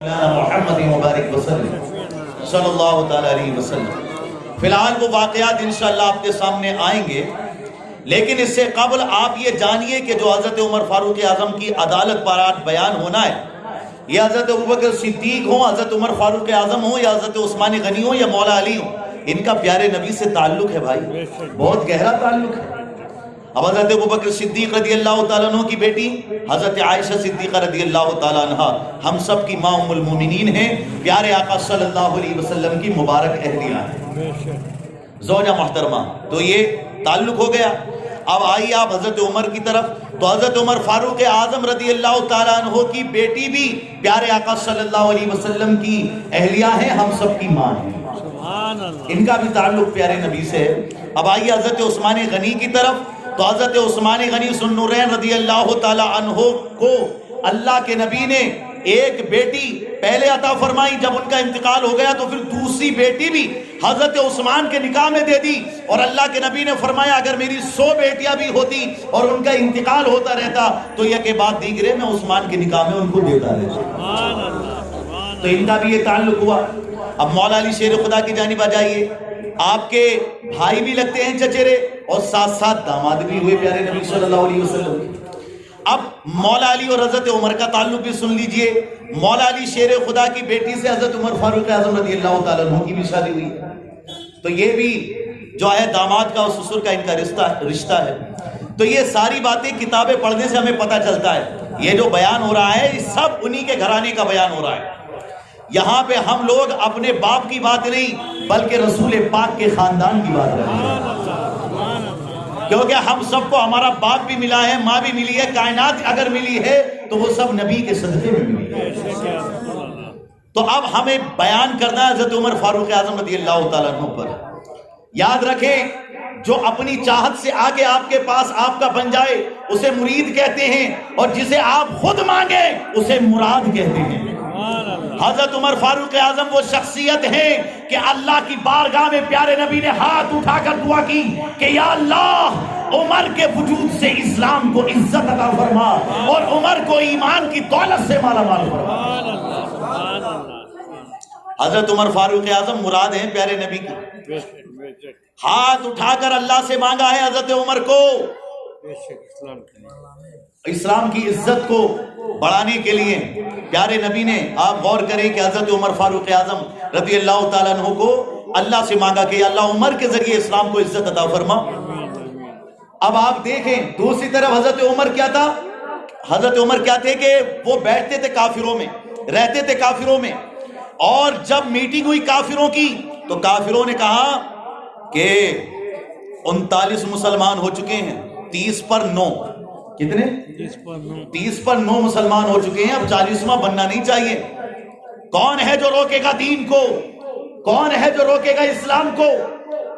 محمد مبارک وسلم صلی اللہ تعالی علیہ وسلم۔ فی الحال وہ واقعات انشاءاللہ آپ کے سامنے آئیں گے، لیکن اس سے قبل آپ یہ جانیے کہ جو حضرت عمر فاروق اعظم کی عدالت پر آج بیان ہونا ہے، یہ حضرت ابوبکر صدیق ہوں، حضرت عمر فاروق اعظم ہوں، یا حضرت عثمان غنی ہوں، یا مولا علی ہوں، ان کا پیارے نبی سے تعلق ہے بھائی، بہت گہرا تعلق ہے۔ اب حضرت ابوبکر صدیق رضی اللہ تعالیٰ عنہ کی بیٹی حضرت عائشہ صدیقہ رضی اللہ تعالیٰ عنہ ہم سب کی ماں ام المومنین ہیں، پیارے آقا صلی اللہ علیہ وسلم کی مبارک اہلیہ ہیں، زوجہ محترمہ۔ تو یہ تعلق ہو گیا۔ اب آئیے آپ حضرت عمر کی طرف۔ تو حضرت عمر فاروق اعظم رضی اللہ تعالیٰ عنہ کی بیٹی بھی پیارے آقا صلی اللہ علیہ وسلم کی اہلیہ ہیں، ہم سب کی ماں ہیں، ان کا بھی تعلق پیارے نبی سے ہے۔ اب آئیے حضرت عثمان غنی کی طرف۔ تو حضرت عثمان غنی ذو النورین رضی اللہ تعالیٰ عنہ کو اللہ کے نبی نے ایک بیٹی پہلے عطا فرمائی، جب ان کا انتقال ہو گیا تو پھر دوسری بیٹی بھی حضرت عثمان کے نکاح میں دے دی، اور اللہ کے نبی نے فرمایا اگر میری 100 بیٹیاں بھی ہوتی اور ان کا انتقال ہوتا رہتا تو یہ کہ بعد دیگرے میں عثمان کے نکاح میں ان کو دیتا رہتا۔ تو ان کا بھی یہ تعلق ہوا۔ اب مولا علی شیر خدا کی جانب آ جائیے، آپ کے بھائی بھی لگتے ہیں چچیرے، اور ساتھ ساتھ داماد بھی ہوئے پیارے نبی صلی اللہ علیہ وسلم۔ اب مولا علی اور حضرت عمر کا تعلق بھی سن لیجئے۔ مولا علی شیر خدا کی بیٹی سے حضرت عمر فاروق اعظم رضی اللہ تعالیٰ عنہ کی بھی شادی ہوئی ہے، تو یہ بھی جو ہے داماد کا اور سسر کا ان کا رشتہ ہے۔ تو یہ ساری باتیں کتابیں پڑھنے سے ہمیں پتہ چلتا ہے، یہ جو بیان ہو رہا ہے یہ سب انہی کے گھرانے کا بیان ہو رہا ہے۔ یہاں پہ ہم لوگ اپنے باپ کی بات نہیں بلکہ رسول پاک کے خاندان کی بات کر رہے ہیں، کیونکہ ہم سب کو ہمارا باپ بھی ملا ہے، ماں بھی ملی ہے، کائنات اگر ملی ہے تو وہ سب نبی کے صدقے میں ملی ہے۔ تو اب ہمیں بیان کرنا ہے حضرت عمر فاروق اعظم رضی اللہ تعالیٰ عنہ پر۔ یاد رکھیں، جو اپنی چاہت سے آگے آپ کے پاس آپ کا بن جائے اسے مرید کہتے ہیں، اور جسے آپ خود مانگے اسے مراد کہتے ہیں۔ حضرت عمر فاروق اعظم وہ شخصیت ہے کہ اللہ کی بارگاہ میں پیارے نبی نے ہاتھ اٹھا کر دعا کی کہ یا اللہ عمر کے وجود سے اسلام کو عزت عطا فرما اور عمر کو ایمان کی دولت سے مالا مال فرما۔ حضرت عمر فاروق اعظم مراد ہیں پیارے نبی کی۔ ہاتھ اٹھا کر اللہ سے مانگا ہے حضرت عمر کو اسلام کی عزت کو بڑھانے کے لیے۔ پیارے نبی نے، آپ غور کریں کہ حضرت عمر فاروق اعظم رضی اللہ تعالیٰ عنہ کو اللہ سے مانگا کہ اللہ عمر کے ذریعے اسلام کو عزت عطا فرما۔ اب آپ دیکھیں دوسری طرف حضرت عمر کیا تھا، حضرت عمر کیا تھے کہ وہ بیٹھتے تھے کافروں میں، رہتے تھے کافروں میں، اور جب میٹنگ ہوئی کافروں کی تو کافروں نے کہا کہ 39 مسلمان ہو چکے ہیں، 30 پر 9، کتنے؟ 30 پر 9 مسلمان ہو چکے ہیں، اب 40واں بننا نہیں چاہیے۔ کون ہے جو روکے گا دین کو؟ کون ہے جو روکے گا اسلام کو؟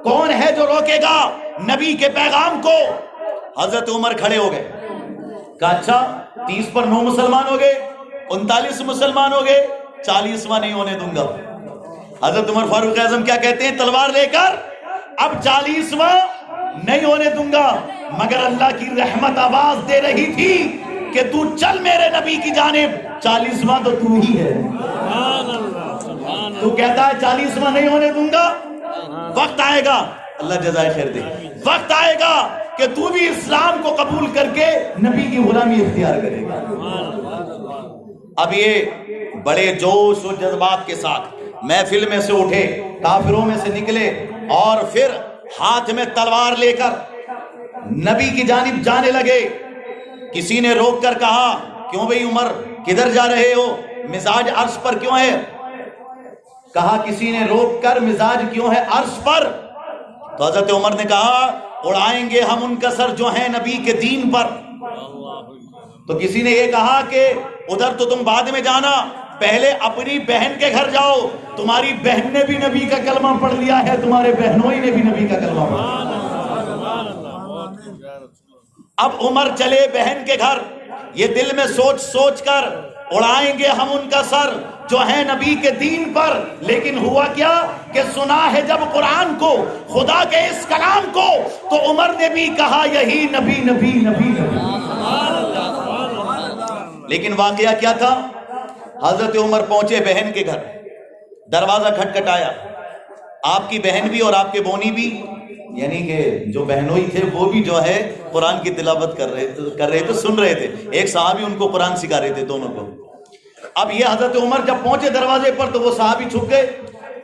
کون ہے جو روکے گا نبی کے پیغام کو؟ حضرت عمر کھڑے ہو گئے، کہا اچھا 30 پر 9 مسلمان ہو گئے، 39 مسلمان ہو گئے، 40واں نہیں ہونے دوں گا۔ حضرت عمر فاروق اعظم کیا کہتے ہیں تلوار لے کر؟ اب 40واں نہیں ہونے دوں گا، مگر اللہ کی رحمت آواز دے رہی تھی کہ تو چل میرے نبی کی جانب، 40واں تو تو ہی ہے۔ تو کہتا ہے 40واں نہیں ہونے دوں گا، وقت آئے گا، اللہ جزائے خیر دے، وقت آئے گا کہ تو بھی اسلام کو قبول کر کے نبی کی غلامی اختیار کرے گا۔ اب یہ بڑے جوش و جذبات کے ساتھ محفل میں سے اٹھے، کافروں میں سے نکلے، اور پھر ہاتھ میں تلوار لے کر نبی کی جانب جانے لگے۔ کسی نے روک کر کہا کیوں بھئی عمر کدھر جا رہے ہو، مزاج عرش پر کیوں ہے؟ کہا کسی نے روک کر مزاج کیوں ہے عرش پر؟ تو حضرت عمر نے کہا اڑائیں گے ہم ان کا سر جو ہیں نبی کے دین پر۔ تو کسی نے یہ کہا کہ ادھر تو تم بعد میں جانا، پہلے اپنی بہن کے گھر جاؤ، تمہاری بہن نے بھی نبی کا کلمہ پڑھ لیا ہے، تمہارے بہنوئی نے بھی نبی کا کلمہ پڑھ لیا۔ اب عمر چلے بہن کے گھر، یہ دل میں سوچ سوچ کر اڑائیں گے ہم ان کا سر جو ہے نبی کے دین پر۔ لیکن ہوا کیا کہ سنا ہے جب قرآن کو، خدا کے اس کلام کو، تو عمر نے بھی کہا یہی نبی نبی نبی نبی۔ لیکن واقعہ کیا تھا؟ حضرت عمر پہنچے بہن کے گھر، دروازہ کھٹکھٹایا، آپ کی بہن بھی اور آپ کے بونی بھی، یعنی کہ جو بہنوئی تھے وہ بھی جو ہے قرآن کی تلاوت کر رہے تھے، سن رہے تھے، ایک صحابی ان کو قرآن سکھا رہے تھے دونوں کو۔ اب یہ حضرت عمر جب پہنچے دروازے پر تو وہ صحابی چھپ گئے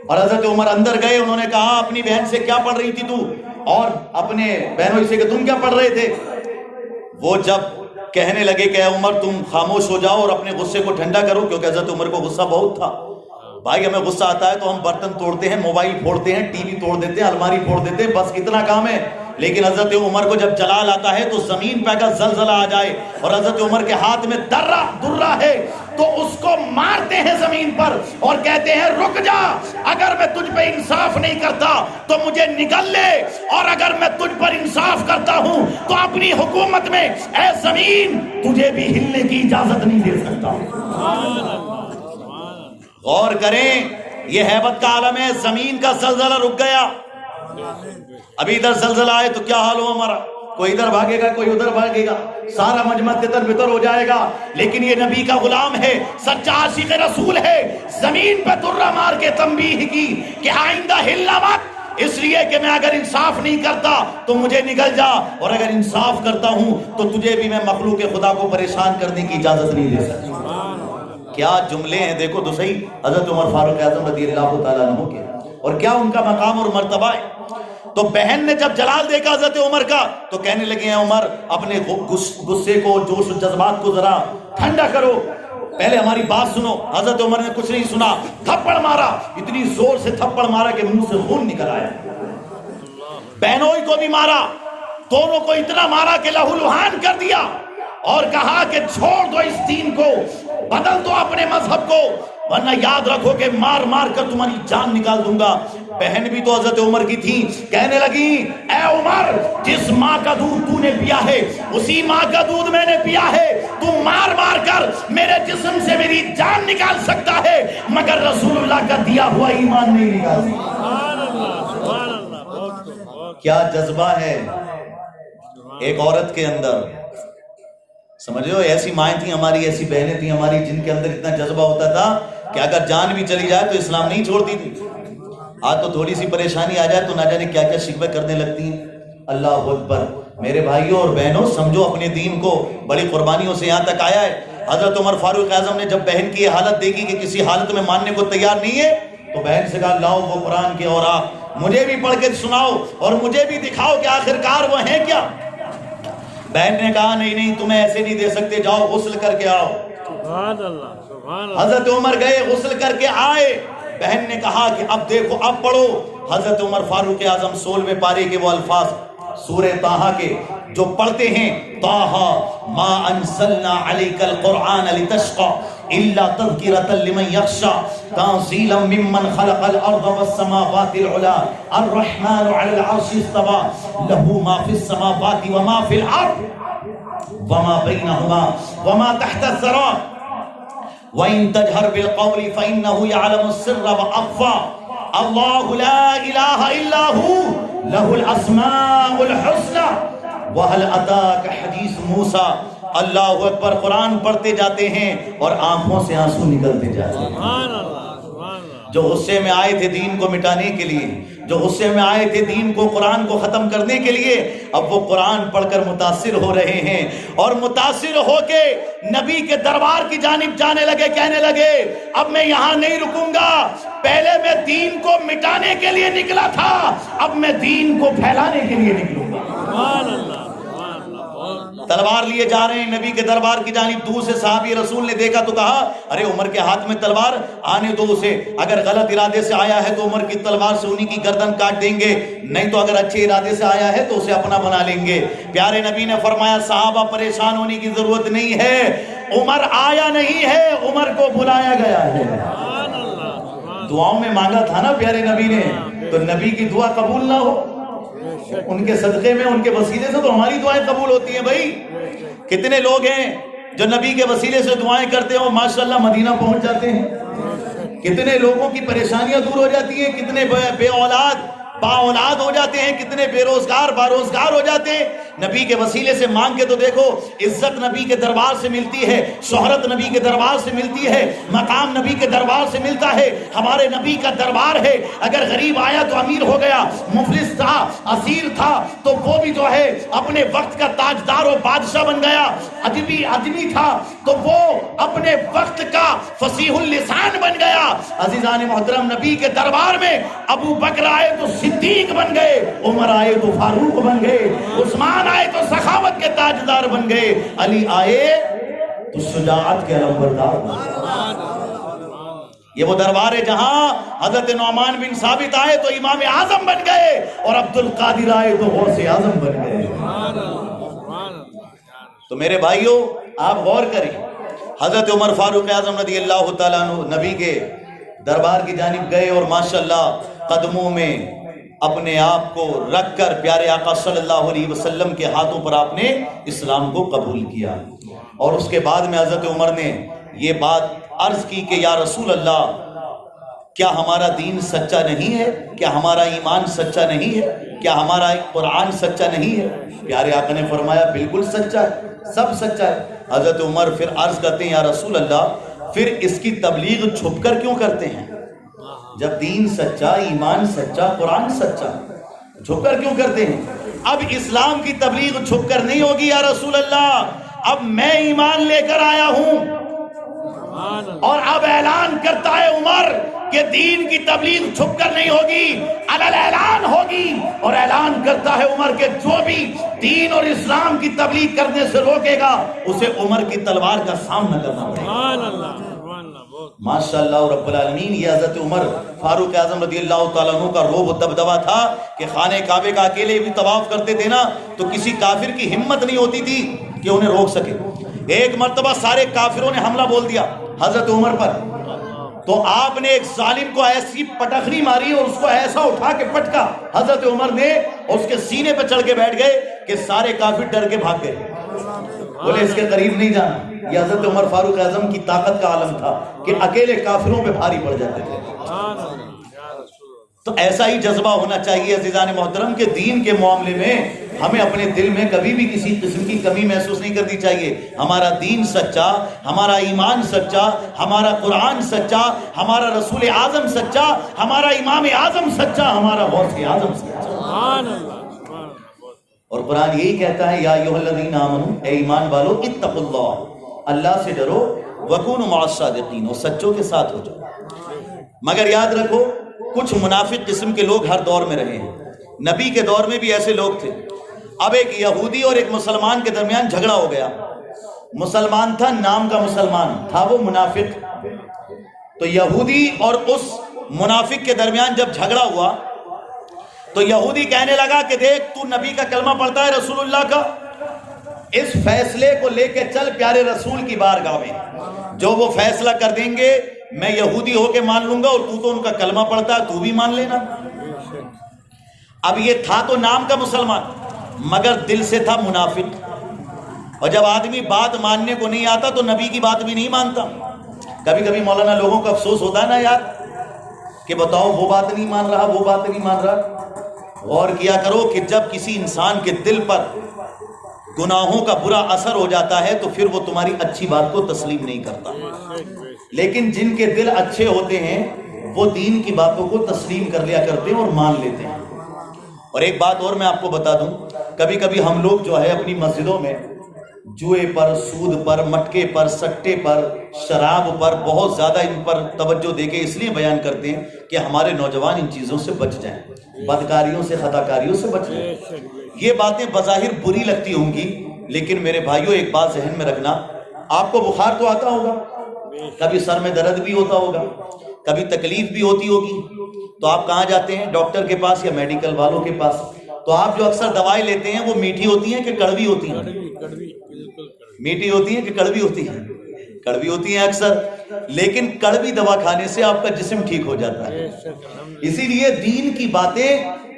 اور حضرت عمر اندر گئے، انہوں نے کہا اپنی بہن سے کیا پڑھ رہی تھی تو، اور اپنے بہنوئی سے کہ تم کیا پڑھ رہے تھے؟ وہ جب کہنے لگے کہ اے عمر تم خاموش ہو جاؤ اور اپنے غصے کو ٹھنڈا کرو، کیونکہ حضرت عمر کو غصہ بہت تھا۔ بھائی ہمیں غصہ آتا ہے تو ہم برتن توڑتے ہیں، موبائل پھوڑتے ہیں، ٹی وی توڑ دیتے ہیں، الماری پھوڑ دیتے ہیں، بس اتنا کام ہے۔ لیکن حضرت عمر کو جب جلال آتا ہے تو زمین پہ اگر زلزلہ آ جائے اور حضرت عمر کے ہاتھ میں درہ ہے تو اس کو مارتے ہیں زمین پر اور کہتے ہیں رک جا، اگر میں تجھ پہ انصاف نہیں کرتا تو مجھے نگل لے، اور اگر میں تجھ پر انصاف کرتا ہوں تو اپنی حکومت میں اے زمین تجھے بھی ہلنے کی اجازت نہیں دے سکتا۔ غور کریں، یہ ہیبت کا عالم ہے، زمین کا زلزلہ رک گیا۔ ابھی ادھر زلزلہ آئے تو کیا حال ہو ہمارا، کوئی ادھر بھاگے گا کوئی ادھر بھاگے گا، سارا مجمع تتر بتر ہو جائے گا۔ لیکن یہ نبی کا غلام ہے، سچا عاشق رسول ہے، زمین پہ درہ مار کے تنبیہ کی کہ آئندہ ہلنا مت، اس لیے کہ میں اگر انصاف نہیں کرتا تو مجھے نگل جا، اور اگر انصاف کرتا ہوں تو تجھے بھی میں مخلوق خدا کو پریشان کرنے کی اجازت نہیں دے سکتا۔ کیا جملے ہیں، دیکھو تو صحیح حضرت عمر فاروق اعظم رضی اللہ تعالیٰ عنہ کے، اور کیا ان کا مقام اور مرتبہ ہے۔ تو بہن نے جب جلال دیکھا حضرت عمر کا تو کہنے لگے ہیں عمر اپنے غصے کو، جوش و جذبات کو ذرا ٹھنڈا کرو، پہلے ہماری بات سنو۔ حضرت عمر نے کچھ نہیں سنا، تھپڑ مارا، اتنی زور سے تھپڑ مارا کہ منہ سے خون نکل آیا۔ بہنوئی کو بھی مارا، دونوں کو اتنا مارا کہ لہو لہان کر دیا، اور کہا کہ چھوڑ دو اس دین کو، بدل دو اپنے مذہب کو، ورنہ یاد رکھو کہ مار مار کر تمہاری جان نکال دوں گا۔ بہن بھی تو حضرت عمر کی تھی، کہنے لگی اے عمر جس ماں کا دودھ تو نے پیا ہے اسی ماں کا دودھ میں نے پیا ہے، تو مار مار کر میرے جسم سے میری جان نکال سکتا ہے مگر رسول اللہ کا دیا ہوا ایمان نہیں نکال سکتا۔ کیا جذبہ ہے ایک عورت کے اندر، سمجھو ایسی مائیں تھیں ہماری، ایسی بہنیں تھیں ہماری جن کے اندر اتنا جذبہ ہوتا تھا کہ اگر جان بھی چلی جائے تو اسلام نہیں چھوڑتی تھی۔ آج تو تھوڑی سی پریشانی آ جائے تو نہ جانے کیا کیا شکوے کرنے لگتی ہیں۔ اللہ اکبر۔ میرے بھائیوں اور بہنوں سمجھو اپنے دین کو، بڑی قربانیوں سے یہاں تک آیا ہے۔ حضرت عمر فاروق اعظم نے جب بہن کی یہ حالت دیکھی کہ کسی حالت میں ماننے کو تیار نہیں ہے تو بہن سے کہا لاؤ وہ قرآن کے اوراق، مجھے بھی پڑھ کے سناؤ اور مجھے بھی دکھاؤ کہ آخرکار وہ ہیں کیا۔ بہن نے کہا نہیں تمہیں ایسے نہیں دے سکتے، جاؤ غسل کر کے آؤ۔ حضرت عمر گئے، غسل کر کے آئے، بہن نے کہا کہ اب دیکھو اب پڑھو۔ حضرت عمر فاروق اعظم 16ویں پارے کے وہ الفاظ سورہ طٰہٰ کے جو پڑھتے ہیں، طٰہٰ ما انزلنا علیک القرآن لتشقى الا تذکرۃ لمن یخشى تنزیلا ممن خلق الارض والسماوات العلی الرحمن علی العرش استوى له ما فی السماوات وما فی الارض وما بینهما وما تحت الثرى وَإِن تَجْهَرْ بِالْقَوْلِ فَإِنَّهُ يَعْلَمُ السِّرَّ وَأَخْفَى اللَّهُ لَا إِلَهَ إِلَّا هُوَ لَهُ الْأَسْمَاءُ الْحُسْنَى وَهَلْ أَتَاكَ حَدِيثُ مُوسَىٰ۔ اللہ اکبر، قرآن پڑھتے جاتے ہیں اور آنکھوں سے آنسو نکلتے جاتے ہیں۔ جو غصے میں آئے تھے دین کو مٹانے کے لیے، جو غصے میں آئے تھے دین کو، قرآن کو ختم کرنے کے لیے، اب وہ قرآن پڑھ کر متاثر ہو رہے ہیں اور متاثر ہو کے نبی کے دربار کی جانب جانے لگے، کہنے لگے اب میں یہاں نہیں رکوں گا، پہلے میں دین کو مٹانے کے لیے نکلا تھا، اب میں دین کو پھیلانے کے لیے نکلوں گا۔ تلوار لیے جا رہے ہیں نبی کے دربار کی جانب، دور سے صحابی رسول نے دیکھا تو کہا ارے عمر کے ہاتھ میں تلوار، آنے دو اسے، اگر غلط ارادے سے آیا ہے تو عمر کی تلوار سے انہی کی گردن کاٹ دیں گے، نہیں تو اگر اچھے ارادے سے آیا ہے تو اسے اپنا بنا لیں گے۔ پیارے نبی نے فرمایا صحابہ پریشان ہونے کی ضرورت نہیں ہے، عمر آیا نہیں ہے، عمر کو بلایا گیا ہے۔ دعاؤں میں مانگا تھا نا پیارے نبی نے، تو نبی کی دعا قبول نہ ہو، ان کے صدقے میں، ان کے وسیلے سے تو ہماری دعائیں قبول ہوتی ہیں۔ بھائی کتنے لوگ ہیں جو نبی کے وسیلے سے دعائیں کرتے ہیں اور ماشاءاللہ مدینہ پہنچ جاتے ہیں، کتنے لوگوں کی پریشانیاں دور ہو جاتی ہیں، کتنے بے اولاد با اولاد ہو جاتے ہیں، کتنے بے روزگار ہو جاتے ہیں، نبی کے وسیلے سے مانگ کے تو دیکھو، عزت نبی کے دربار سے ملتی ہے، شہرت نبی کے دربار سے ملتی ہے، مقام نبی کے دربار سے ملتا ہے۔ ہمارے نبی کا دربار ہے، اگر غریب آیا تو امیر ہو گیا، مفلس تھا، اسیر تھا تو وہ بھی جو ہے اپنے وقت کا تاجدار و بادشاہ بن گیا، ادبی تھا تو وہ اپنے وقت کا فصیح اللسان بن گیا۔ عزیزان محترم، نبی کے دربار میں ابو بکر آئے تو صدیق بن گئے، عمر آئے تو فاروق بن گئے، عثمان آئے تو سخاوت کے تاجدار بن گئے، علی آئے تو شجاعت کے علمبردار بن گئے۔ یہ وہ دربار ہے جہاں حضرت نعمان بن ثابت آئے تو امام اعظم بن گئے، اور عبد القادر آئے تو غوث اعظم بن گئے۔ تو میرے بھائیوں، آپ غور کریں، حضرت عمر فاروق اعظم رضی اللہ تعالیٰ عنہ نبی کے دربار کی جانب گئے اور ماشاءاللہ قدموں میں اپنے آپ کو رکھ کر پیارے آقا صلی اللہ علیہ وسلم کے ہاتھوں پر آپ نے اسلام کو قبول کیا۔ اور اس کے بعد میں حضرت عمر نے یہ بات عرض کی کہ یا رسول اللہ، کیا ہمارا دین سچا نہیں ہے؟ کیا ہمارا ایمان سچا نہیں ہے؟ کیا ہمارا قرآن سچا نہیں ہے؟ پیارے آقا نے فرمایا بالکل سچا ہے، سب سچا ہے۔ حضرت عمر پھر عرض کرتے ہیں یا رسول اللہ، پھر اس کی تبلیغ چھپ کر کیوں کرتے ہیں؟ جب دین سچا، ایمان سچا، قرآن سچا، چھپ کر کیوں کرتے ہیں؟ اب اسلام کی تبلیغ چھپ کر نہیں ہوگی یا رسول اللہ، اب میں ایمان لے کر آیا ہوں، اور اب اعلان کرتا ہے عمر کہ دین کی تبلیغ چھپ کر نہیں ہوگی، علل اعلان ہوگی۔ اور اعلان کرتا ہے عمر کہ جو بھی دین اور اسلام کی تبلیغ کرنے سے روکے گا اسے عمر کی تلوار کا سامنا کرنا پڑے گا۔ ماشاءاللہ رب العالمین، یہ حضرت عمر فاروق اعظم رضی اللہ تعالیٰ عنہ کا روب و دبدبہ تھا کہ خانہ کعبے کا اکیلے بھی طواف کرتے تھے نا تو کسی کافر کی ہمت نہیں ہوتی تھی کہ انہیں روک سکے۔ ایک مرتبہ سارے کافروں نے حملہ بول دیا حضرت عمر پر، تو آپ نے ایک ظالم کو ایسی پٹخنی ماری اور اس کو ایسا اٹھا کے پٹکا حضرت عمر نے، اور اس کے سینے پہ چڑھ کے بیٹھ گئے کہ سارے کافر ڈر کے بھاگ گئے، بولے اس کے قریب نہیں جانا۔ یہ حضرت عمر فاروق اعظم کی طاقت کا عالم تھا کہ اکیلے کافروں پہ بھاری پڑ جاتے تھے۔ تو ایسا ہی جذبہ ہونا چاہیے عزیزان محترم کہ دین کے معاملے میں ہمیں اپنے دل میں کبھی بھی کسی قسم کی کمی محسوس نہیں کرنی چاہیے۔ ہمارا دین سچا، ہمارا ایمان سچا، ہمارا قرآن سچا، ہمارا رسول اعظم سچا، ہمارا امام اعظم سچا، ہمارا غوث اعظم سچا۔ اور قرآن یہی کہتا ہے یا ایھا الذین آمنوا، اے ایمان والو، اتقوا اللہ، اللہ سے ڈرو، وکونوا مع الصادقین، اور سچوں کے ساتھ ہو جاؤ۔ مگر یاد رکھو کچھ منافق قسم کے لوگ ہر دور میں رہے ہیں، نبی کے دور میں بھی ایسے لوگ تھے۔ اب ایک یہودی اور ایک مسلمان کے درمیان جھگڑا ہو گیا، مسلمان تھا، نام کا مسلمان تھا، وہ منافق۔ تو یہودی اور اس منافق کے درمیان جب جھگڑا ہوا تو یہودی کہنے لگا کہ دیکھ تو نبی کا کلمہ پڑھتا ہے رسول اللہ کا، اس فیصلے کو لے کے چل پیارے رسول کی بارگاہ میں، جو وہ فیصلہ کر دیں گے میں یہودی ہو کے مان لوں گا، اور تو ان کا کلمہ پڑھتا ہے تو بھی مان لینا۔ اب یہ تھا تو نام کا مسلمان مگر دل سے تھا منافق، اور جب آدمی بات ماننے کو نہیں آتا تو نبی کی بات بھی نہیں مانتا۔ کبھی کبھی مولانا لوگوں کا افسوس ہوتا ہے نا یار کہ بتاؤ وہ بات نہیں مان رہا، وہ بات نہیں مان رہا۔ غور کیا کرو کہ جب کسی انسان کے دل پر گناہوں کا برا اثر ہو جاتا ہے تو پھر وہ تمہاری اچھی بات کو تسلیم نہیں کرتا، لیکن جن کے دل اچھے ہوتے ہیں وہ دین کی باتوں کو تسلیم کر لیا کرتے ہیں اور مان لیتے ہیں۔ اور ایک بات اور میں آپ کو بتا دوں، کبھی کبھی ہم لوگ جو ہے اپنی مسجدوں میں جوئے پر، سود پر، مٹکے پر، سٹے پر، شراب پر بہت زیادہ ان پر توجہ دے کے اس لیے بیان کرتے ہیں کہ ہمارے نوجوان ان چیزوں سے بچ جائیں، بدکاریوں سے، خطاکاریوں سے بچ جائیں۔ یہ باتیں بظاہر بری لگتی ہوں گی، لیکن میرے بھائیوں ایک بات ذہن میں رکھنا، آپ کو بخار تو آتا ہوگا، کبھی سر میں درد بھی ہوتا ہوگا، کبھی تکلیف بھی ہوتی ہوگی، تو آپ کہاں جاتے ہیں؟ ڈاکٹر کے پاس یا میڈیکل والوں کے پاس۔ تو آپ جو اکثر دوائیں لیتے ہیں وہ میٹھی ہوتی ہیں کہ کڑوی ہوتی ہیں؟ میٹھی ہوتی ہیں کہ کڑوی ہوتی ہیں؟ کڑوی ہوتی ہیں اکثر، لیکن کڑوی دوا کھانے سے آپ کا جسم ٹھیک ہو جاتا ہے۔ اسی لیے دین کی باتیں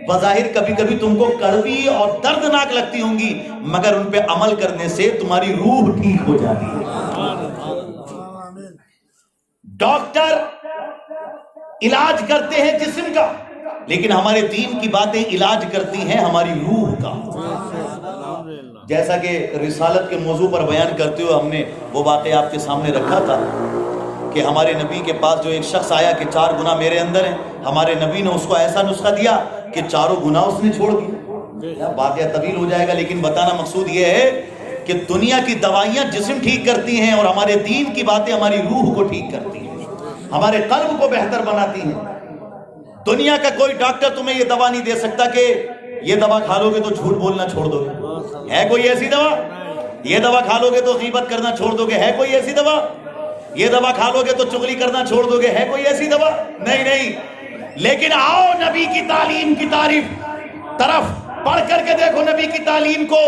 بظاہر کبھی کبھی تم کو کڑوی اور دردناک لگتی ہوں گی، مگر ان پہ عمل کرنے سے تمہاری روح ٹھیک ہو جاتی ہے۔ ڈاکٹر علاج کرتے ہیں جسم کا، لیکن ہمارے دین کی باتیں علاج کرتی ہیں ہماری روح کا۔ جیسا کہ رسالت کے موضوع پر بیان کرتے ہوئے ہم نے وہ واقعہ آپ کے سامنے رکھا تھا کہ ہمارے نبی کے پاس جو ایک شخص آیا کہ 4 گناہ میرے اندر ہیں، ہمارے نبی نے اس کو ایسا نسخہ دیا کہ 4 گناہ اس نے چھوڑ دیے۔ واقعہ طویل ہو جائے گا، لیکن بتانا مقصود یہ ہے کہ دنیا کی دوائیاں جسم ٹھیک کرتی ہیں اور ہمارے دین کی باتیں ہماری روح کو ٹھیک کرتی ہیں، ہمارے قلب کو بہتر بناتی ہیں۔ دنیا کا کوئی ڈاکٹر تمہیں یہ دوا نہیں دے سکتا کہ یہ دوا کھا لو گے تو جھوٹ بولنا چھوڑ دو گے، ہے کوئی ایسی دوا؟ یہ دوا کھا لو گے تو غیبت کرنا چھوڑ دو گے، ہے کوئی ایسی دوا؟ یہ دوا کھا لو گے تو چغلی کرنا چھوڑ دو گے، ہے کوئی ایسی دوا؟ نہیں۔ لیکن آؤ نبی کی تعلیم کی طرف پڑھ کر کے دیکھو نبی کی تعلیم کو،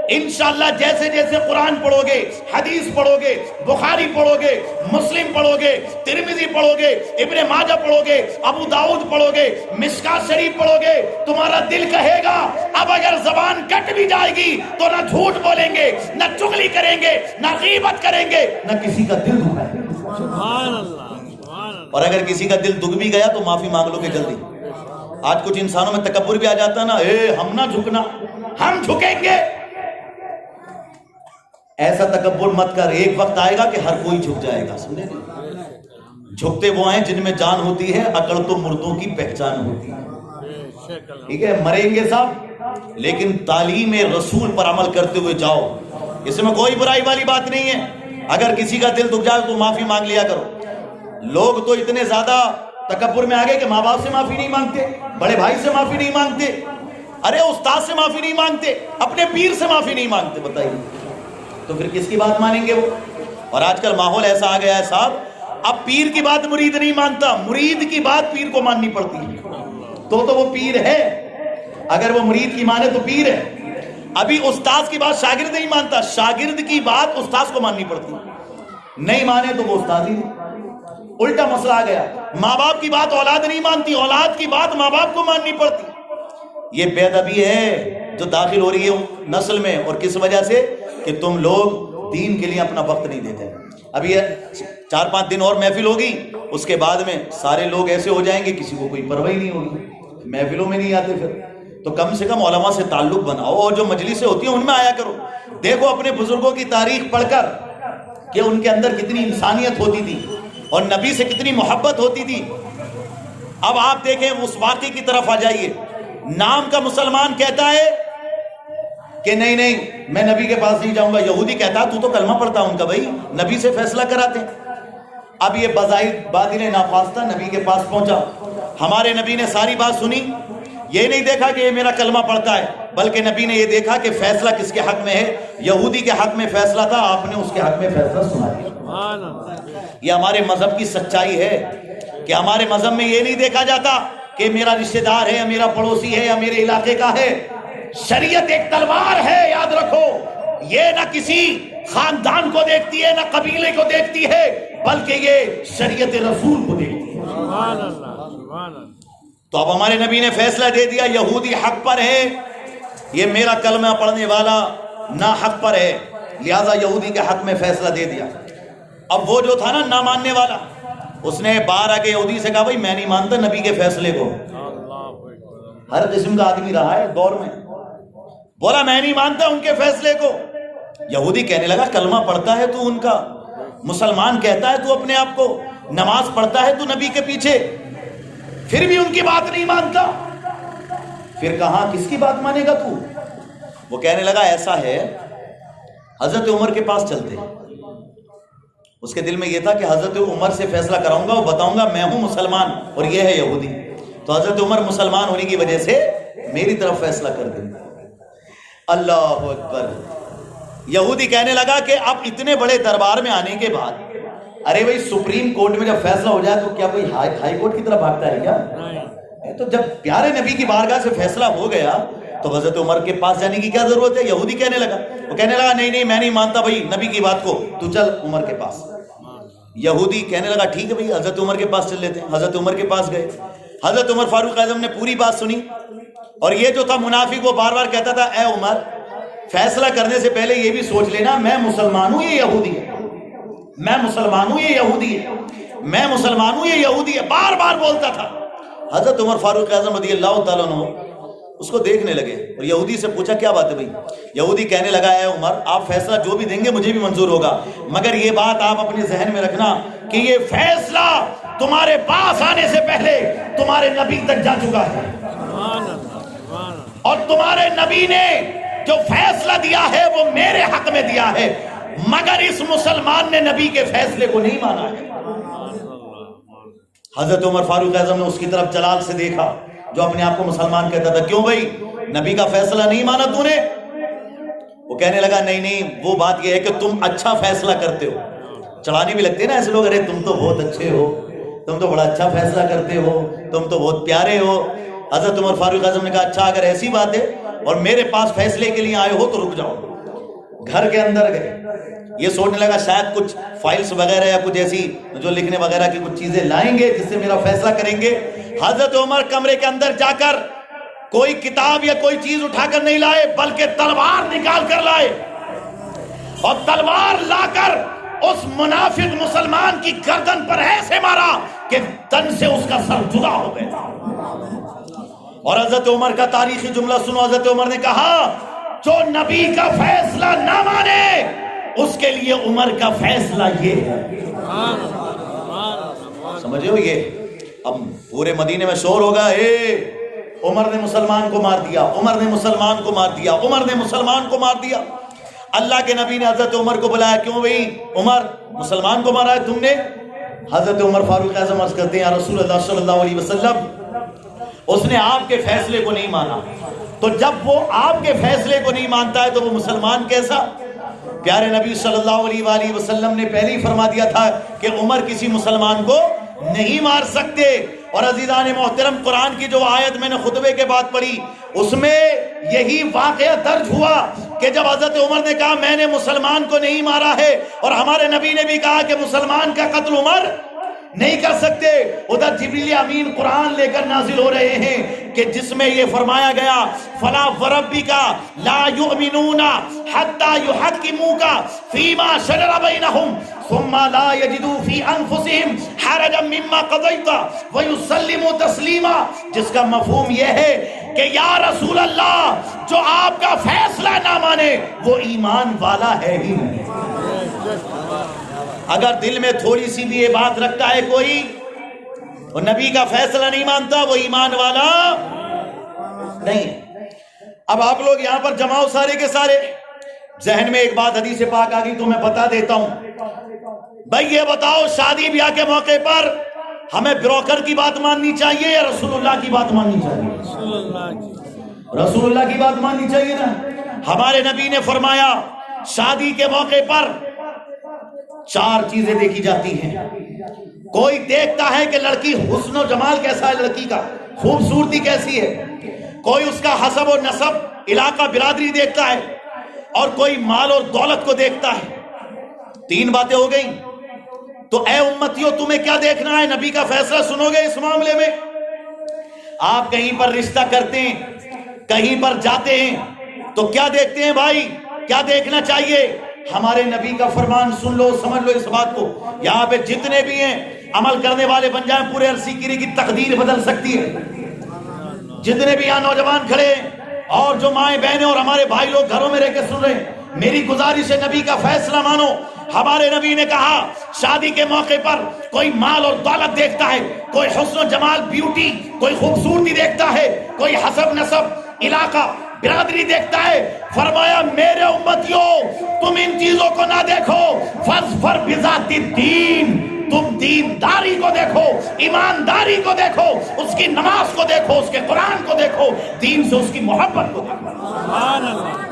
انشاءاللہ جیسے جیسے قرآن پڑھو گے، حدیث پڑھو گے، بخاری پڑھو گے، مسلم پڑھو گے، ترمذی پڑھو گے، ابن ماجہ پڑھو گے، ابو داؤد پڑھو گے، مشکاۃ شریف پڑھو گے، تمہارا دل کہے گا اب اگر زبان کٹ بھی جائے گی تو نہ جھوٹ بولیں گے، نہ چغلی کریں گے، نہ غیبت کریں گے، نہ کسی کا دل دکھائیں گے۔ سبحان اللہ۔ اور اگر کسی کا دل دکھ بھی گیا تو معافی مانگ لو گے جلدی۔ آج کچھ انسانوں میں تکبر بھی آ جاتا نا، ہم نہ جھکنا، ہم جھکیں گے۔ ایسا تکبر مت کر، ایک وقت آئے گا کہ ہر کوئی جھک جائے گا، سمجھے؟ جھکتے وہ ہیں جن میں جان ہوتی ہے، عقل تو مردوں کی پہچان ہوتی ہے، ٹھیک ہے؟ مریں گے سب، لیکن تعلیم رسول پر عمل کرتے ہوئے جاؤ، اس میں کوئی برائی والی بات نہیں ہے۔ اگر کسی کا دل دکھ جائے تو معافی مانگ لیا کرو۔ لوگ تو اتنے زیادہ تکبر میں آگے کہ ماں باپ سے معافی نہیں مانگتے، بڑے بھائی سے معافی نہیں مانگتے، ارے استاد سے معافی نہیں مانگتے، اپنے پیر سے معافی نہیں مانگتے، بتائیے تو پھر کس کی بات مانیں گے وہ؟ اور آج کل ماحول ایسا آ گیا ہے صاحب، اب پیر کی بات مرید نہیں مانتا، مرید کی بات پیر کو ماننی پڑتی ہے، تو وہ پیر ہے، اگر وہ مرید کی مانے تو پیر ہے۔ ابھی استاد کی بات شاگرد نہیں مانتا، شاگرد کی بات استاد کو ماننی پڑتی ہے، نہیں مانے تو وہ استاد ہی نہیں۔ الٹا مسئلہ آ گیا، ماں باپ کی بات اولاد نہیں مانتی، اولاد کی بات ماں باپ کو ماننی پڑتی۔ یہ بے ادبی ہے جو داخل ہو رہی ہے نسل میں، اور کس وجہ سے؟ کہ تم لوگ دین کے لیے اپنا وقت نہیں دیتے۔ اب یہ 4-5 دن اور محفل ہوگی، اس کے بعد میں سارے لوگ ایسے ہو جائیں گے کسی کو کوئی پرواہ نہیں ہوگی، محفلوں میں نہیں آتے۔ پھر تو کم سے کم علماء سے تعلق بناؤ، اور جو مجلسیں ہوتی ہیں ان میں آیا کرو۔ دیکھو اپنے بزرگوں کی تاریخ پڑھ کر کہ ان کے اندر کتنی انسانیت ہوتی تھی اور نبی سے کتنی محبت ہوتی تھی۔ اب آپ دیکھیں اس واقعے کی طرف آ جائیے۔ نام کا مسلمان کہتا ہے کہ نہیں میں نبی کے پاس نہیں جاؤں گا، یہودی کہتا تو کلمہ پڑھتا ان کا، بھائی نبی سے فیصلہ کراتے۔ اب یہ بظاہر بادل ناخواستہ نبی کے پاس پہنچا، ہمارے نبی نے ساری بات سنی، یہ نہیں دیکھا کہ یہ میرا کلمہ پڑھتا ہے، بلکہ نبی نے یہ دیکھا کہ فیصلہ کس کے حق میں ہے۔ یہودی کے حق میں فیصلہ تھا، آپ نے اس کے حق میں فیصلہ سنا دیا۔ یہ ہمارے مذہب کی سچائی ہے کہ ہمارے مذہب میں یہ نہیں دیکھا جاتا کہ میرا رشتہ دار ہے یا میرا پڑوسی ہے یا میرے علاقے کا ہے۔ شریعت ایک تلوار ہے، یاد رکھو، یہ نہ کسی خاندان کو دیکھتی ہے نہ قبیلے کو دیکھتی ہے، بلکہ یہ شریعت رسول کو دیکھتی ہے۔ سبحان اللہ، سبحان اللہ۔ تو اب ہمارے نبی نے فیصلہ دے دیا، یہودی حق پر ہے، یہ میرا کلمہ پڑھنے والا نا حق پر ہے، لہذا یہودی کے حق میں فیصلہ دے دیا۔ اب وہ جو تھا نا نہ ماننے والا، اس نے باہر آ کے یہودی سے کہا بھائی میں نہیں مانتا نبی کے فیصلے کو۔ ہر قسم کا آدمی رہا ہے دور میں، بولا میں نہیں مانتا ان کے فیصلے کو۔ یہودی کہنے لگا کلمہ پڑھتا ہے تو ان کا، مسلمان کہتا ہے تو اپنے آپ کو، نماز پڑھتا ہے تو نبی کے پیچھے، پھر بھی ان کی بات نہیں مانتا، پھر کہاں کس کی بات مانے گا تو؟ وہ کہنے لگا ایسا ہے حضرت عمر کے پاس چلتے ہیں۔ اس کے دل میں یہ تھا کہ حضرت عمر سے فیصلہ کراؤں گا، وہ بتاؤں گا میں ہوں مسلمان اور یہ ہے یہودی، تو حضرت عمر مسلمان ہونے کی وجہ سے میری طرف فیصلہ کر دیں گے۔ اللہ اکبر۔ یہودی کہنے لگا کہ اب اتنے بڑے دربار میں آنے کے بعد، ارے بھائی سپریم کورٹ میں جب فیصلہ ہو جائے تو کیا کوئی ہائی کورٹ کی طرف بھاگتا ہے کیا؟ تو جب پیارے نبی کی بارگاہ سے فیصلہ ہو گیا تو حضرت عمر کے پاس جانے کی کیا ضرورت ہے؟ یہودی کہنے لگا، وہ کہنے لگا نہیں میں نہیں مانتا بھائی نبی کی بات کو، تو چل عمر کے پاس۔ یہودی کہنے لگا ٹھیک ہے بھائی حضرت عمر کے پاس چل لیتے ہیں۔ حضرت عمر کے پاس گئے، حضرت عمر فاروق اعظم نے پوری بات سنی، اور یہ جو تھا منافق وہ بار بار کہتا تھا اے عمر فیصلہ کرنے سے پہلے یہ بھی سوچ لینا میں مسلمان ہوں یہ یہودی ہے، میں مسلمان ہوں یہ یہودی ہے، میں مسلمان ہوں یہ یہودی ہے، بار بار بولتا تھا۔ حضرت عمر فاروق اعظم رضی اللہ تعالیٰ عنہ اس کو دیکھنے لگے اور یہودی سے پوچھا کیا بات ہے بھائی؟ یہودی کہنے لگا اے عمر آپ فیصلہ جو بھی دیں گے مجھے بھی منظور ہوگا، مگر یہ بات آپ اپنے ذہن میں رکھنا کہ یہ فیصلہ تمہارے پاس آنے سے پہلے تمہارے نبی تک جا چکا ہے، اور تمہارے نبی نے جو فیصلہ دیا ہے وہ میرے حق میں دیا ہے، مگر اس مسلمان نے نبی کے فیصلے کو نہیں مانا ہے۔ حضرت عمر فاروق اعظم نے اس کی طرف جلال سے دیکھا جو اپنے آپ کو مسلمان کہتا تھا، کیوں بھائی نبی کا فیصلہ نہیں مانا تو نے؟ وہ کہنے لگا نہیں وہ بات یہ ہے کہ تم اچھا فیصلہ کرتے ہو۔ چڑھانے بھی لگتے ہیں نا ایسے لوگ، ارے تم تو بہت اچھے ہو، تم تو بڑا اچھا فیصلہ کرتے ہو، تم تو بہت پیارے ہو۔ حضرت عمر فاروق اعظم نے کہا اچھا اگر ایسی بات ہے اور میرے پاس فیصلے کے لیے آئے ہو تو رک جاؤ۔ گھر کے اندر گئے، یہ سوچنے لگا شاید کچھ فائلز وغیرہ یا کچھ ایسی جو لکھنے وغیرہ کی کچھ چیزیں لائیں گے جس سے میرا فیصلہ کریں گے۔ حضرت عمر کمرے کے اندر جا کر کوئی کتاب یا کوئی چیز اٹھا کر نہیں لائے بلکہ تلوار نکال کر لائے، اور تلوار لا کر اس منافق مسلمان کی گردن پر ایسے مارا کہ تن سے اس کا سر جدا ہو گیا۔ اور حضرت عمر کا تاریخی جملہ سنو، حضرت عمر نے کہا جو نبی کا فیصلہ نہ مانے اس کے لیے عمر کا فیصلہ یہ ہے۔ سمجھے ہو؟ یہ اب پورے مدینے میں شور ہوگا، اے عمر نے مسلمان کو مار دیا، عمر نے مسلمان کو مار دیا، عمر نے مسلمان کو مار دیا۔ اللہ کے نبی نے حضرت عمر کو بلایا، کیوں بھئی عمر مسلمان کو مارا ہے تم نے؟ حضرت عمر فاروق اعظم عرض کرتے ہیں یا رسول اللہ صلی اللہ علیہ وسلم اس نے آپ کے فیصلے کو نہیں مانا، تو جب وہ آپ کے فیصلے کو نہیں مانتا ہے تو وہ مسلمان کیسا؟ پیارے نبی صلی اللہ علیہ وآلہ وسلم نے پہلے ہی فرما دیا تھا کہ عمر کسی مسلمان کو نہیں مار سکتے۔ اور عزیزان محترم قرآن کی جو آیت میں نے خطبے کے بعد پڑھی اس میں یہی واقعہ درج ہوا کہ جب حضرت عمر نے کہا میں نے مسلمان کو نہیں مارا ہے، اور ہمارے نبی نے بھی کہا کہ مسلمان کا قتل عمر نہیں کر سکتے، ادھر جبریل امین قرآن لے کر نازل ہو رہے ہیں کہ جس میں یہ فرمایا گیا فلا وربک لا یؤمنون حتی یحکموک فیما شجر بینہم ثم لا یجدوا فی انفسہم حرجا مما قضیت ویسلموا تسلیما، جس کا مفہوم یہ ہے کہ یا رسول اللہ جو آپ کا فیصلہ نہ مانے وہ ایمان والا ہے ہی نہیں۔ اگر دل میں تھوڑی سی بھی یہ بات رکھتا ہے کوئی اور نبی کا فیصلہ نہیں مانتا وہ ایمان والا نہیں۔ اب آپ لوگ یہاں پر جماؤ سارے کے سارے، ذہن میں ایک بات حدیث پاک آ گئی تو میں بتا دیتا ہوں۔ بھائی یہ بتاؤ شادی بیاہ کے موقع پر ہمیں بروکر کی بات ماننی چاہیے یا رسول اللہ کی بات ماننی چاہیے؟ رسول اللہ کی بات ماننی چاہیے نا۔ ہمارے نبی نے فرمایا شادی کے موقع پر چار چیزیں دیکھی جاتی ہیں۔ کوئی دیکھتا ہے کہ لڑکی حسن و جمال کیسا ہے، لڑکی کا خوبصورتی کیسی ہے، کوئی اس کا حسب و نسب علاقہ برادری دیکھتا ہے، اور کوئی مال اور دولت کو دیکھتا ہے۔ تین باتیں ہو گئیں۔ تو اے امتیوں تمہیں کیا دیکھنا ہے؟ نبی کا فیصلہ سنو گے اس معاملے میں؟ آپ کہیں پر رشتہ کرتے ہیں، کہیں پر جاتے ہیں تو کیا دیکھتے ہیں بھائی؟ کیا دیکھنا چاہیے؟ ہمارے نبی کا فرمان سن لو، سمجھ لو اس بات کو۔ یہاں پہ جتنے بھی ہیں عمل کرنے والے بن جائیں، پورے عرصی کی تقدیر بدل سکتی ہے۔ جتنے بھی یہاں نوجوان کھڑے ہیں اور جو مائیں بہنیں اور ہمارے بھائی لوگ گھروں میں رہ کے سن رہے ہیں، میری گزارش ہے نبی کا فیصلہ مانو۔ ہمارے نبی نے کہا شادی کے موقع پر کوئی مال اور دولت دیکھتا ہے، کوئی حسن و جمال بیوٹی کوئی خوبصورتی دیکھتا ہے، کوئی حسب نسب علاقہ برادری دیکھتا ہے۔ فرمایا میرے امتیوں تم ان چیزوں کو نہ دیکھو، فاظفر بذات الدین، تم دینداری کو دیکھو، ایمانداری کو دیکھو، اس کی نماز کو دیکھو، اس کے قرآن کو دیکھو، دین سے اس کی محبت کو دیکھو۔ سبحان اللہ۔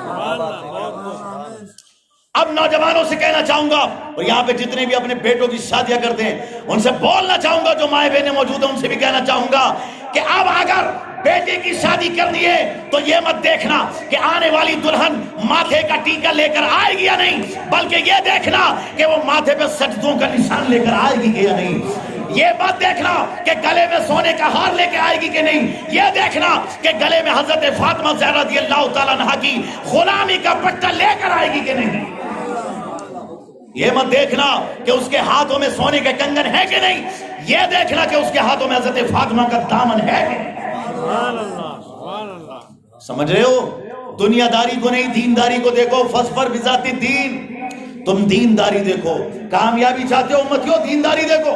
اب نوجوانوں سے کہنا چاہوں گا، اور یہاں پہ جتنے بھی اپنے بیٹوں کی شادیاں کرتے ہیں ان سے بولنا چاہوں گا، جو مائیں بہنیں موجود ہیں ان سے بھی کہنا چاہوں گا کہ اب اگر بیٹے کی شادی کرنی ہے تو یہ مت دیکھنا کہ آنے والی دلہن ماتھے کا ٹیکا لے کر آئے گی یا نہیں، بلکہ یہ دیکھنا کہ وہ ماتھے پہ سجدوں کا نشان لے کر آئے گی یا نہیں۔ یہ بات دیکھنا کہ گلے میں سونے کا ہار لے کے آئے گی کہ نہیں۔ یہ دیکھنا کہ گلے میں حضرت فاطمہ زہرا رضی اللہ تعالیٰ عنہا کی غلامی کا پٹا لے کر آئے گی کہ نہیں۔ یہ مت دیکھنا کہ اس کے ہاتھوں میں سونے کے کنگن ہے کہ نہیں، یہ دیکھنا کہ اس کے ہاتھوں میں حضرت فاطمہ کا دامن ہے کہ نہیں۔ سمجھ رہے ہو؟ دنیا داری کو نہیں، دینداری کو دیکھو. فاصبر بذات الدین، تم دینداری دیکھو. کامیابی چاہتے ہو امتیو، دینداری دیکھو.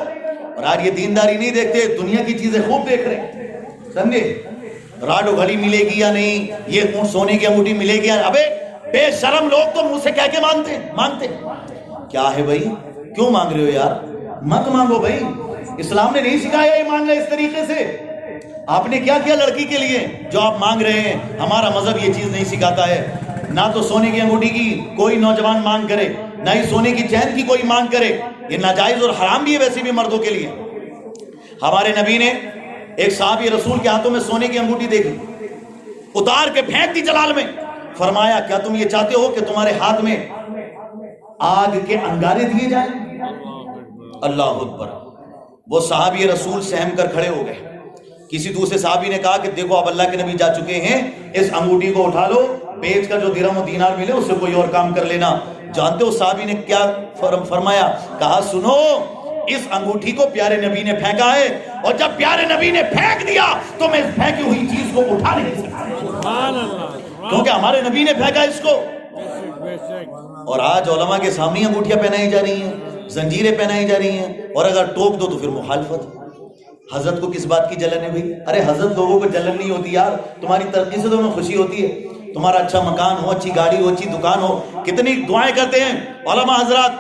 اور آج یہ دینداری نہیں دیکھتے، دنیا کی چیزیں خوب دیکھ رہے ہیں. سمجھے؟ راڈو گھڑی ملے گی یا نہیں، یہ سونے کی انگوٹھی ملے گی یا نہیں. ابے بے شرم لوگ تو منہ سے کہہ کے مانگتے کیا ہے بھائی؟ کیوں مانگ رہے ہو یار؟ مت مانگو بھائی. اسلام نے نہیں سکھایا یہ مانگنا اس طریقے سے. آپ نے کیا کیا لڑکی کے لیے جو آپ مانگ رہے ہیں؟ ہمارا مذہب یہ چیز نہیں سکھاتا ہے. نہ تو سونے کی انگوٹھی کی کوئی نوجوان مانگ کرے، نہ ہی سونے کی چین کی کوئی مانگ کرے. یہ ناجائز اور حرام بھی ہے ویسے بھی مردوں کے لیے. ہمارے نبی نے ایک صحابی رسول کے ہاتھوں میں سونے کی انگوٹھی دیکھی، اتار کے پھینک دی جلال میں. فرمایا کیا تم یہ چاہتے ہو کہ تمہارے ہاتھ میں آگ کے انگارے دیے جائیں؟ اللہ اکبر. وہ صحابی رسول سہم کر کھڑے ہو گئے. کسی دوسرے صحابی نے کہا کہ دیکھو اب اللہ کے نبی جا چکے ہیں، اس انگوٹھی کو اٹھا لو، بیچ کر جو درہم و دینار ملے اس سے کوئی اور کام کر لینا. جانتے ہو صحابی نے کیا فرمایا؟ کہا سنو، اس انگوٹھی کو پیارے نبی نے پھینکا ہے، اور جب پیارے نبی نے پھینک دیا تو میں اس پھینکی ہوئی چیز کو اٹھا نہیں سکتا، کیونکہ ہمارے نبی نے پھینکا اس کو. اور آج علماء کے سامنے انگوٹھیاں پہنائی جا رہی ہیں، زنجیریں پہنائی جا رہی ہیں، اور اگر ٹوک دو تو پھر مخالفت. حضرت کو کس بات کی جلن ہے بھائی؟ ارے حضرت لوگوں کو جلن نہیں ہوتی یار، تمہاری ترقی سے تو انہیں خوشی ہوتی ہے. تمہارا اچھا مکان ہو، اچھی گاڑی ہو، اچھی دکان ہو. کتنی دعائیں کرتے ہیں علماء حضرات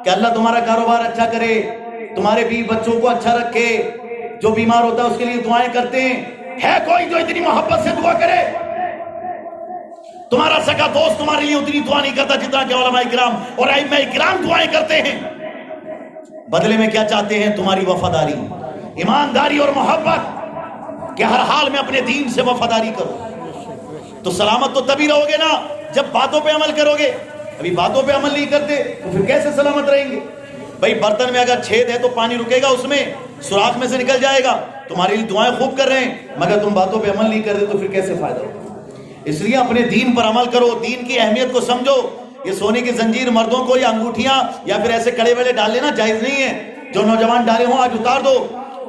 کہ اللہ تمہارا کاروبار اچھا کرے، تمہارے بیوی بچوں کو اچھا رکھے. جو بیمار ہوتا ہے اس کے لیے دعائیں کرتے ہیں. ہے کوئی جو اتنی محبت سے دعا کرے؟ تمہارا سگا دوست تمہارے لیے اتنی دعا نہیں کرتا جتنا کہ علماء اکرام اور ائمہ اکرام دعائیں کرتے ہیں. بدلے میں کیا چاہتے ہیں؟ تمہاری وفاداری، ایمانداری اور محبت، کہ ہر حال میں اپنے دین سے وفاداری کرو. تو سلامت تو تبھی رہو گے نا جب باتوں پہ عمل کرو گے. ابھی باتوں پہ عمل نہیں کرتے تو پھر کیسے سلامت رہیں گے؟ بھائی برتن میں اگر چھید ہے تو پانی رکے گا اس میں، سوراخ میں سے نکل جائے گا. تمہارے لیے دعائیں خوب کر رہے ہیں مگر تم باتوں پہ عمل نہیں کرتے تو پھر کیسے فائدہ ہوگا؟ اس لیے اپنے دین پر عمل کرو، دین کی اہمیت کو سمجھو. یہ سونے کی زنجیر مردوں کو یا انگوٹھیاں یا پھر ایسے کڑے ویلے ڈال لینا جائز نہیں ہے. جو نوجوان ڈالے ہوں آج اتار دو،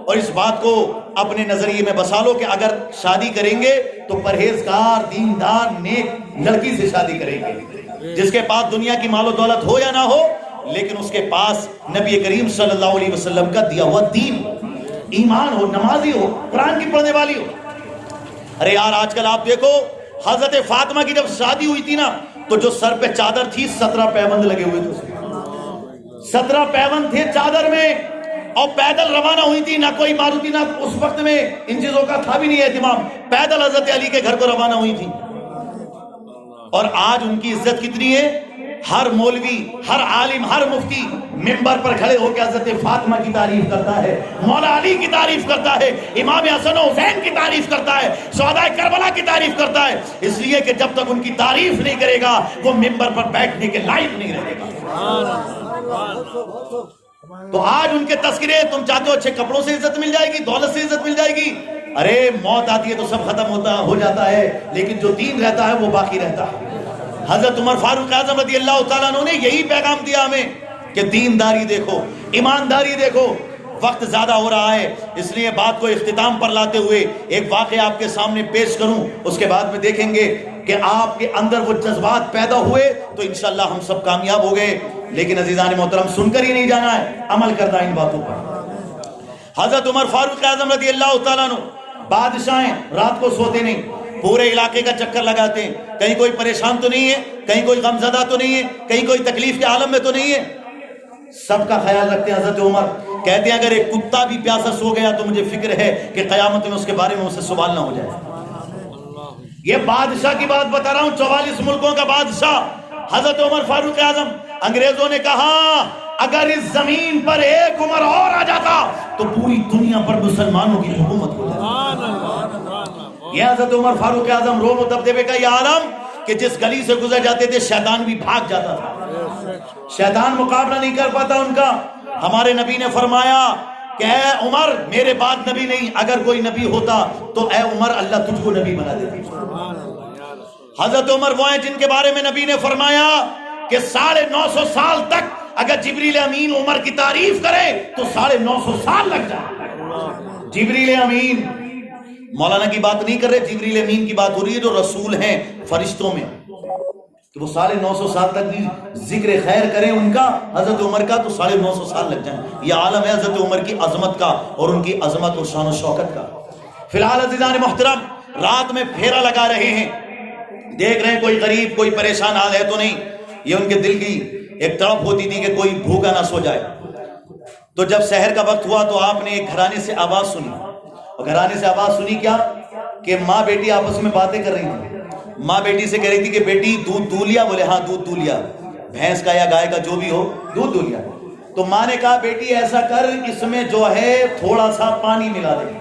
اور اس بات کو اپنے نظریے میں بسا لو کہ اگر شادی کریں گے تو پرہیزگار، دیندار، نیک لڑکی سے شادی کریں گے، جس کے پاس دنیا کی مال و دولت ہو یا نہ ہو لیکن اس کے پاس نبی کریم صلی اللہ علیہ وسلم کا دیا ہوا دین، ایمان ہو، نمازی ہو، قرآن کی پڑھنے والی ہو. ارے یار آج کل آپ دیکھو، حضرت فاطمہ کی جب شادی ہوئی تھی نا تو جو سر پہ چادر تھی 17 پیوند لگے ہوئے تھے. 17 پیوند تھے چادر میں، اور پیدل روانہ ہوئی تھی. نہ کوئی ماروتی، نہ اس وقت میں ان چیزوں کا تھا بھی نہیں اہتمام. پیدل حضرت علی کے گھر کو روانہ ہوئی تھی. اور آج ان کی عزت کتنی ہے؟ ہر مولوی، ہر عالم، ہر مفتی منبر پر کھڑے ہو کے حضرت فاطمہ کی تعریف کرتا ہے، مولا علی کی تعریف کرتا ہے، امام حسن و حسین کی تعریف کرتا ہے، شہداء کربلا کی تعریف کرتا ہے. اس لیے کہ جب تک ان کی تعریف نہیں کرے گا وہ منبر پر بیٹھنے کے لائق نہیں رہے گا. تو آج ان کے تذکرے، تم چاہتے ہو اچھے کپڑوں سے عزت مل جائے گی، دولت سے عزت مل جائے گی. ارے موت آتی ہے تو سب ختم ہو جاتا ہے، لیکن جو دین رہتا ہے وہ باقی رہتا ہے. حضرت عمر فاروق اعظم رضی اللہ تعالیٰ عنہ نے یہی پیغام دیا ہمیں کہ دینداری دیکھو، ایمانداری دیکھو. وقت زیادہ ہو رہا ہے اس لیے بات کو اختتام پر لاتے ہوئے ایک واقعہ آپ کے سامنے پیش کروں، اس کے بعد میں دیکھیں گے کہ آپ کے اندر وہ جذبات پیدا ہوئے تو انشاءاللہ ہم سب کامیاب ہو گئے. لیکن عزیزان محترم سن کر ہی نہیں جانا ہے، عمل کرنا ان باتوں پر. حضرت عمر فاروق اعظم رضی اللہ تعالیٰ عنہ بادشاہ ہیں، رات کو سوتے نہیں، پورے علاقے کا چکر لگاتے ہیں. کہیں کوئی پریشان تو نہیں ہے، کہیں کوئی غمزدہ تو نہیں ہے، کہیں کوئی تکلیف کے عالم میں تو نہیں ہے. سب کا خیال رکھتے ہیں. حضرت عمر کہتے ہیں اگر ایک کتا بھی پیاسا سو گیا تو مجھے فکر ہے کہ قیامت میں اس کے بارے میں اسے سوال نہ ہو جائے. یہ بادشاہ کی بات بتا رہا ہوں، 44 ملکوں کا بادشاہ حضرت عمر فاروق اعظم. انگریزوں نے کہا اگر اس زمین پر ایک عمر اور آ جاتا تو پوری دنیا پر مسلمانوں کی حکومت ہو جاتی. یہ حضرت عمر فاروق اعظم روم و دبدبے کا یہ عالم کہ جس گلی سے گزر جاتے تھے شیطان بھی بھاگ جاتا تھا، شیطان مقابلہ نہیں کر پاتا ان کا. ہمارے نبی نے فرمایا کہ اے عمر میرے بعد نبی نہیں، اگر کوئی نبی ہوتا تو اے عمر اللہ تجھ کو نبی بنا دیتا. حضرت عمر وہ ہیں جن کے بارے میں نبی نے فرمایا کہ 950 سال تک اگر جبریل امین عمر کی تعریف کرے تو 950 سال لگ جائے. جبریل امین مولانا کی بات نہیں کر رہے، جبریل امین کی بات ہو رہی ہے جو رسول ہیں فرشتوں میں، کہ وہ 950 سال تک بھی ذکر خیر کریں ان کا، حضرت عمر کا، تو 950 سال لگ جائیں۔ یہ عالم ہے حضرت عمر کی عظمت کا اور ان کی عظمت اور شان و شوکت کا۔ فی الحال عزیزان محترم، رات میں پھیرا لگا رہے ہیں، دیکھ رہے ہیں کوئی غریب، کوئی پریشان حال ہے تو نہیں۔ یہ ان کے دل کی ایک تڑپ ہوتی تھی کہ کوئی بھوکا نہ سو جائے۔ تو جب سحر کا وقت ہوا تو آپ نے ایک گھرانے سے آواز سنی، اور گھرانے سے آواز سنی کیا کہ ماں بیٹی آپس میں باتیں کر رہی تھی۔ ماں بیٹی سے کہہ رہی تھی کہ بیٹی دودھ دو لیا؟ بولے ہاں دودھ دو لیا، بھینس کا یا گائے کا جو بھی ہو، دودھ دو لیا۔ تو ماں نے کہا بیٹی ایسا کر، اس میں جو ہے تھوڑا سا پانی ملا دے۔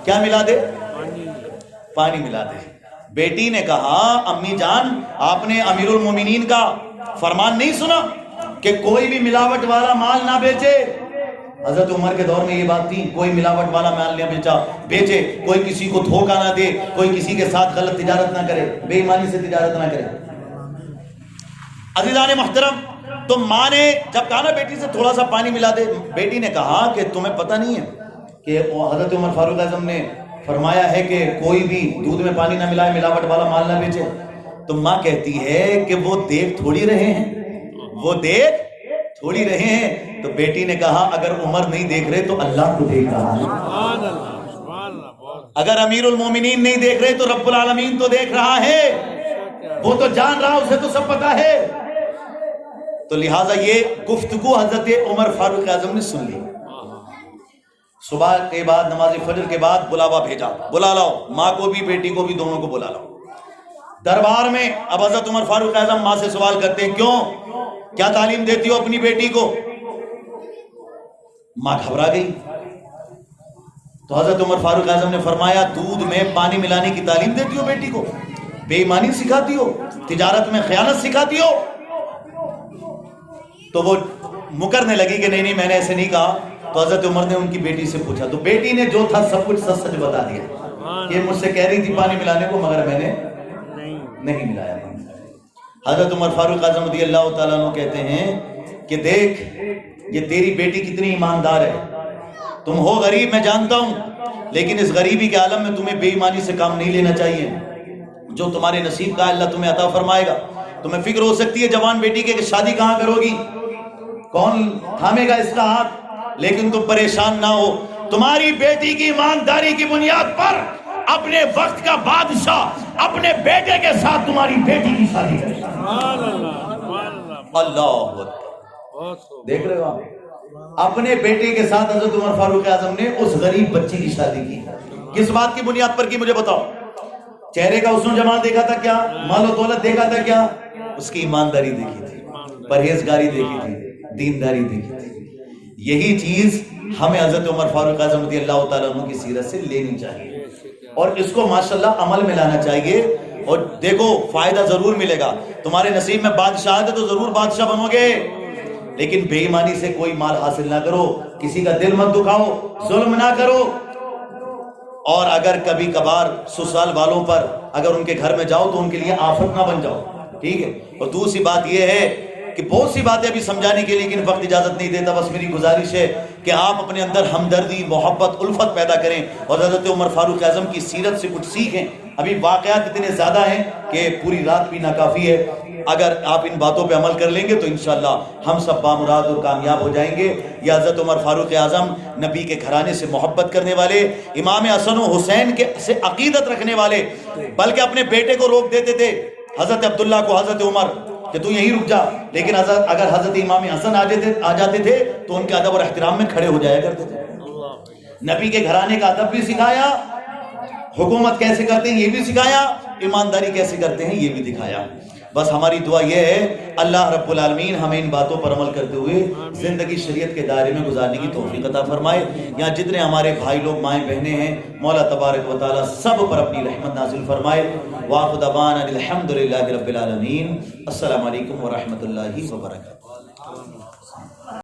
کیا ملا دے؟ پانی ملا دے۔ بیٹی نے کہا امی جان آپ نے امیر المومنین کا فرمان نہیں سنا کہ کوئی بھی ملاوٹ والا مال نہ بیچے؟ حضرت عمر کے دور میں یہ بات تھی، کوئی ملاوٹ والا مال نہ بیچے، کوئی کسی کو دھوکہ نہ دے، کوئی کسی کے ساتھ غلط تجارت نہ کرے، بے ایمانی سے تجارت نہ کرے۔ عزیزان محترم، تو ماں نے جب کہا نا بیٹی سے تھوڑا سا پانی ملا دے، بیٹی نے کہا کہ تمہیں پتہ نہیں ہے کہ حضرت عمر فاروق اعظم نے فرمایا ہے کہ کوئی بھی دودھ میں پانی نہ ملائے، ملاوٹ والا مال نہ بیچے؟ تو ماں کہتی ہے کہ وہ دیکھ تھوڑی رہے ہیں، وہ دیکھ تھوڑی رہے ہیں۔ تو بیٹی نے کہا اگر عمر نہیں دیکھ رہے تو اللہ کو دیکھ رہا ہے، اگر امیر المومنین نہیں دیکھ رہے تو رب العالمین تو دیکھ رہا ہے، وہ تو جان رہا، اسے تو سب پتا ہے۔ تو لہٰذا یہ گفتگو حضرت عمر فاروق اعظم نے سن لی۔ صبح کے بعد نماز فجر کے بعد بلاوا بھیجا، بلا لاؤ ماں کو بھی بیٹی کو بھی، دونوں کو بلا لاؤ دربار میں۔ اب حضرت عمر فاروق اعظم ماں سے سوال کرتے ہیں کیوں، کیا تعلیم دیتی ہو اپنی بیٹی کو؟ ماں گھبرا گئی۔ تو حضرت عمر فاروق اعظم نے فرمایا دودھ میں پانی ملانے کی تعلیم دیتی ہو بیٹی کو، بے ایمانی سکھاتی ہو، تجارت میں خیانت سکھاتی ہو؟ تو وہ مکرنے لگی کہ نہیں میں نے ایسے نہیں کہا۔ تو حضرت عمر نے ان کی بیٹی سے پوچھا، تو بیٹی نے جو تھا سب کچھ سچ سچ بتا دیا کہ مجھ سے کہہ رہی تھی پانی ملانے کو مگر میں نے نہیں ملایا۔ حضرت عمر فاروق اعظم رضی اللہ تعالیٰ عنہ کہتے ہیں کہ دیکھ یہ تیری بیٹی کتنی ایماندار ہے، تم ہو غریب میں جانتا ہوں، لیکن اس غریبی کے عالم میں تمہیں بے ایمانی سے کام نہیں لینا چاہیے، جو تمہارے نصیب کا اللہ تمہیں عطا فرمائے گا۔ تمہیں فکر ہو سکتی ہے جوان بیٹی کے کہ شادی کہاں کرو گی، کون تھامے گا اس کا ہاتھ، لیکن تم پریشان نہ ہو، تمہاری بیٹی کی ایمانداری کی بنیاد پر اپنے وقت کا بادشاہ اپنے بیٹے کے ساتھ تمہاری بیٹی کی شادی کرے گا۔ اللہ اکبر، دیکھ رہے ہو آپ، اپنے بیٹے کے ساتھ حضرت عمر فاروق اعظم نے اس غریب بچی کی شادی کی۔ کس بات کی بنیاد پر کی مجھے بتاؤ؟ چہرے کا حسن و جمال دیکھا تھا کیا؟ مال و دولت دیکھا تھا کیا؟ اس کی ایمانداری دیکھی تھی، پرہیزگاری دیکھی تھی، دینداری دیکھی تھی۔ یہی چیز ہمیں حضرت عمر فاروق اعظم رضی اللہ تعالیٰ عنہ کی سیرت سے لینی چاہیے اور اس کو ماشاءاللہ عمل میں لانا چاہیے۔ اور دیکھو فائدہ ضرور ملے گا، تمہارے نصیب میں بادشاہت ہے تو ضرور بادشاہ بنو گے، لیکن بے ایمانی سے کوئی مال حاصل نہ کرو، کسی کا دل مت دکھاؤ، ظلم نہ کرو۔ اور اگر کبھی کبھار سسرال والوں پر اگر ان کے گھر میں جاؤ تو ان کے لیے آفت نہ بن جاؤ، ٹھیک ہے۔ اور دوسری بات یہ ہے کہ بہت سی باتیں ابھی سمجھانے کے لیے لیکن وقت اجازت نہیں دیتا، بس میری گزارش ہے کہ آپ اپنے اندر ہمدردی، محبت، الفت پیدا کریں اور حضرت عمر فاروق اعظم کی سیرت سے کچھ سیکھیں۔ ابھی واقعات اتنے زیادہ ہیں کہ پوری رات بھی ناکافی ہے، اگر آپ ان باتوں پہ عمل کر لیں گے تو انشاءاللہ ہم سب بامراد اور کامیاب ہو جائیں گے۔ یہ حضرت عمر فاروق اعظم نبی کے گھرانے سے محبت کرنے والے، امام حسن و حسین سے عقیدت رکھنے والے، بلکہ اپنے بیٹے کو روک دیتے تھے حضرت عبداللہ کو، حضرت عمر کہ تو یہیں رک جا، لیکن اگر حضرت امام حسن آ جاتے تھے تو ان کے ادب اور احترام میں کھڑے ہو جایا کرتے تھے۔ نبی کے گھرانے کا ادب بھی سکھایا، حکومت کیسے کرتے ہیں یہ بھی سکھایا، ایمانداری کیسے کرتے ہیں یہ بھی دکھایا۔ بس ہماری دعا یہ ہے اللہ رب العالمین ہمیں ان باتوں پر عمل کرتے ہوئے زندگی شریعت کے دائرے میں گزارنے کی توفیق عطا فرمائے۔ یہاں جتنے ہمارے بھائی لوگ، مائیں بہنیں ہیں، مولا تبارک و تعالیٰ سب پر اپنی رحمت نازل فرمائے۔ وآخر دعوانا الحمدللہ رب العالمین۔ السلام علیکم ورحمۃ اللہ وبرکاتہ۔